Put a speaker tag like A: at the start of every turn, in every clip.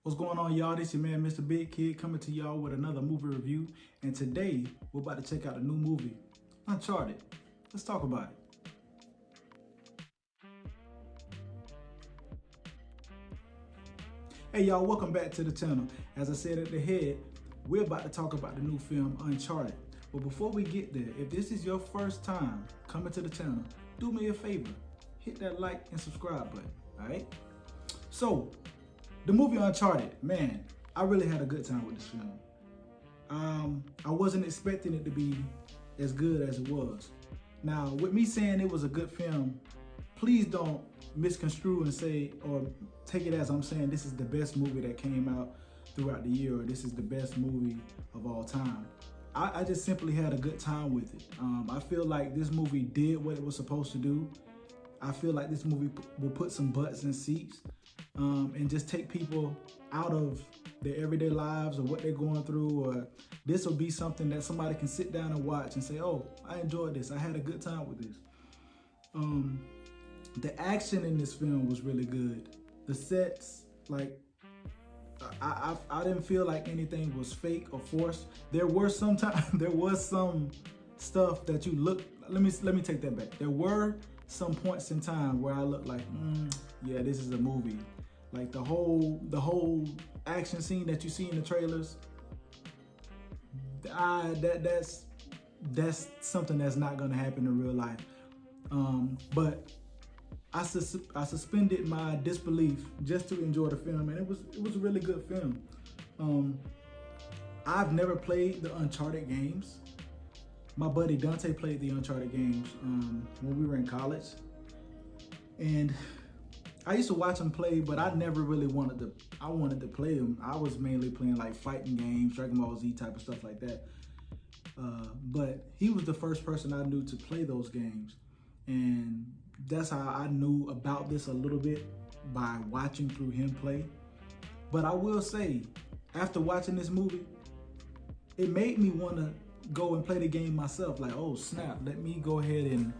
A: What's going on, y'all? This your man, Mr. Big Kid, coming to y'all with another movie review. And today, we're about to check out a new movie, Uncharted. Let's talk about it. Hey, y'all, welcome back to the channel. As I said at the head, we're about to talk about the new film, Uncharted. But before we get there, if this is your first time coming to the channel, do me a favor. Hit that like and subscribe button, all right? So, the movie Uncharted, man, I really had a good time with this film. I wasn't expecting it to be as good as it was. Now, with me saying it was a good film, please don't misconstrue and say, or take it as I'm saying this is the best movie that came out throughout the year, or this is the best movie of all time. I just simply had a good time with it. I feel like this movie did what it was supposed to do. I feel like this movie will put some butts in seats and just take people out of their everyday lives or what they're going through, or this will be something that somebody can sit down and watch and say, oh, I enjoyed this. I had a good time with this. The action in this film was really good. The sets, like, I didn't feel like anything was fake or forced. There was some stuff that you look. Let me take that back. There were some points in time where I looked like, yeah, this is a movie. Like the whole action scene that you see in the trailers. That's something that's not gonna happen in real life. But I suspended my disbelief just to enjoy the film, and it was a really good film. I've never played the Uncharted games. My buddy Dante played the Uncharted games when we were in college, and I used to watch him play, but I never really wanted to play them. I was mainly playing like fighting games, Dragon Ball Z type of stuff like that. But he was the first person I knew to play those games, and that's how I knew about this a little bit, by watching through him play. But I will say, after watching this movie, it made me want to go and play the game myself. Like, oh snap, let me go ahead and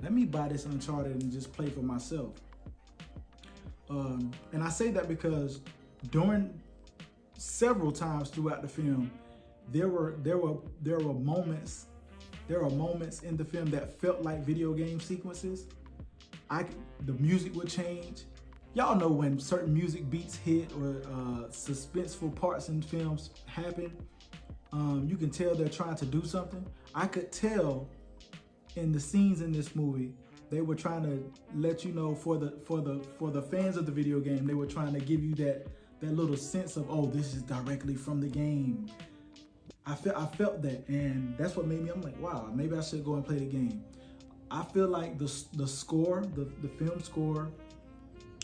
A: let me buy this Uncharted and just play for myself. And I say that because during several times throughout the film, there were moments in the film that felt like video game sequences. The music would change. Y'all know when certain music beats hit or suspenseful parts in films happen, you can tell they're trying to do something. I could tell in the scenes in this movie, they were trying to let you know, for the fans of the video game, they were trying to give you that little sense of, oh, this is directly from the game. I felt that, and that's what made me, I'm like, wow, maybe I should go and play the game. I feel like the score, the film score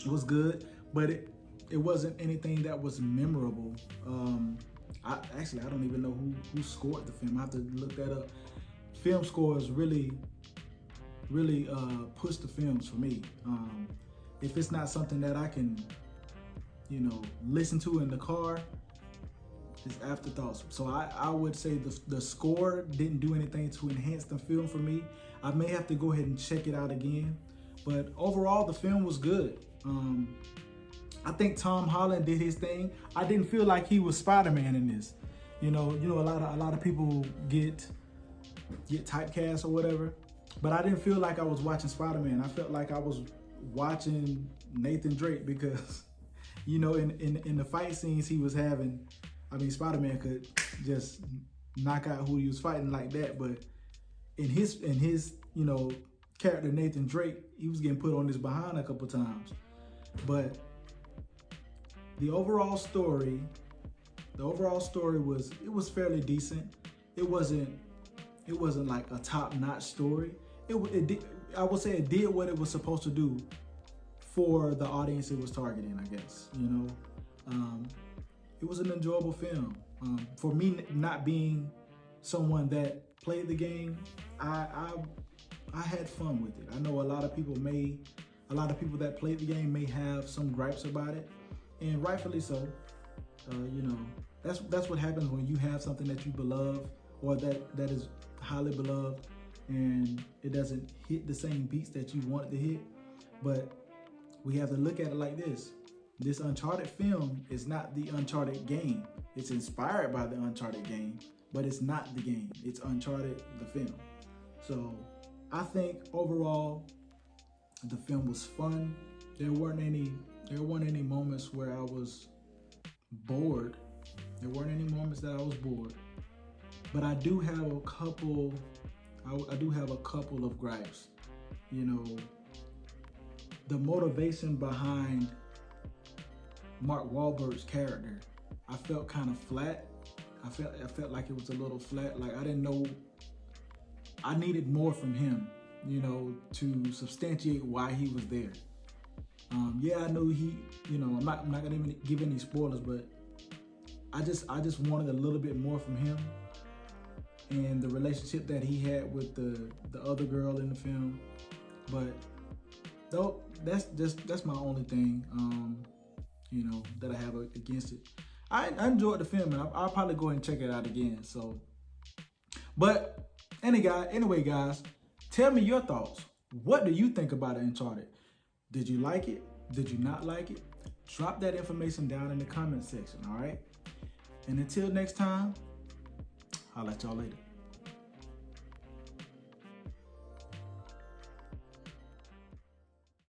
A: was good, but it wasn't anything that was memorable. I don't even know who scored the film. I have to look that up. Film scores really push the films for me. If it's not something that I can, listen to in the car, it's afterthoughts. So I would say the score didn't do anything to enhance the film for me. I may have to go ahead and check it out again. But overall, the film was good. I think Tom Holland did his thing. I didn't feel like he was Spider-Man in this. A lot of people get typecast or whatever. But I didn't feel like I was watching Spider-Man. I felt like I was watching Nathan Drake, because, in the fight scenes he was having, I mean, Spider-Man could just knock out who he was fighting like that. But in his character Nathan Drake, he was getting put on his behind a couple times. But the overall story was fairly decent. It wasn't like a top-notch story. I would say it did what it was supposed to do for the audience it was targeting, I guess. It was an enjoyable film. For me, not being someone that played the game, I had fun with it. I know a lot of people that played the game may have some gripes about it, and rightfully so. That's what happens when you have something that you beloved, or that is highly beloved, and it doesn't hit the same beats that you want it to hit. But we have to look at it like this. This Uncharted film is not the Uncharted game. It's inspired by the Uncharted game, but it's not the game. It's Uncharted, the film. So I think overall, the film was fun. There weren't any moments where I was bored. There weren't any moments that I was bored. But I do have a couple. I do have a couple of gripes. You know, the motivation behind Mark Wahlberg's character, I felt kind of flat. I felt like it was a little flat. Like I didn't know. I needed more from him, you know, to substantiate why he was there. Yeah, I know he. You know, I'm not gonna even give any spoilers, but I just wanted a little bit more from him, and the relationship that he had with the other girl in the film. But though that's my only thing, you know, that I have against it. I enjoyed the film, and I'll probably go ahead and check it out again. So, but anyway, guys, tell me your thoughts. What do you think about Uncharted? Did you like it? Did you not like it? Drop that information down in the comment section, all right? And until next time, I'll let y'all later.